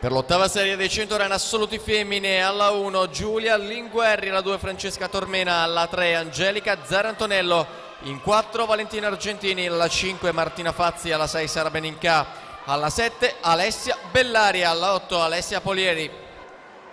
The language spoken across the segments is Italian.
Per l'ottava serie dei 100 run assoluti femmine, alla 1 Giulia Linguerri, alla 2 Francesca Tormena, alla 3 Angelica Zarantonello, in 4 Valentina Argentini, alla 5 Martina Fazzi, alla 6 Sara Benincà, alla 7 Alessia Bellaria, alla 8 Alessia Polieri.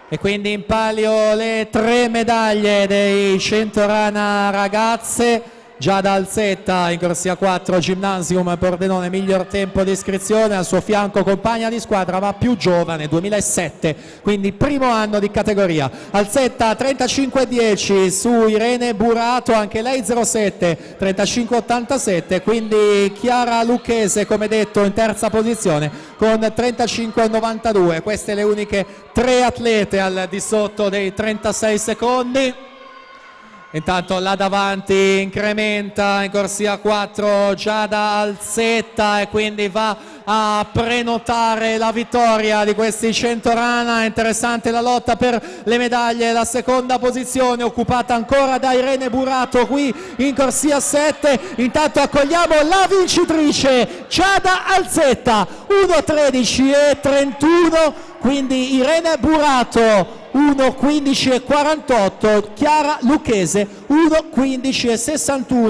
E quindi in palio le 3 medaglie dei 100 run ragazze. Giada Alzetta in corsia 4 Gymnasium Pordenone, miglior tempo di iscrizione, al suo fianco compagna di squadra ma più giovane, 2007, quindi primo anno di categoria. Alzetta 35,10 su Irene Burato, anche lei 07, 35,87, quindi Chiara Lucchese come detto in terza posizione con 35,92. Queste le uniche 3 atlete al di sotto dei 36 secondi. Intanto là davanti incrementa in corsia 4 Giada Alzetta e quindi va a prenotare la vittoria di questi 100 run. Interessante la lotta per le medaglie, la seconda posizione occupata ancora da Irene Burato qui in corsia 7. Intanto accogliamo la vincitrice Giada Alzetta, 1:13:31, quindi Irene Burato 1:15:48, Chiara Lucchese 1:15:61.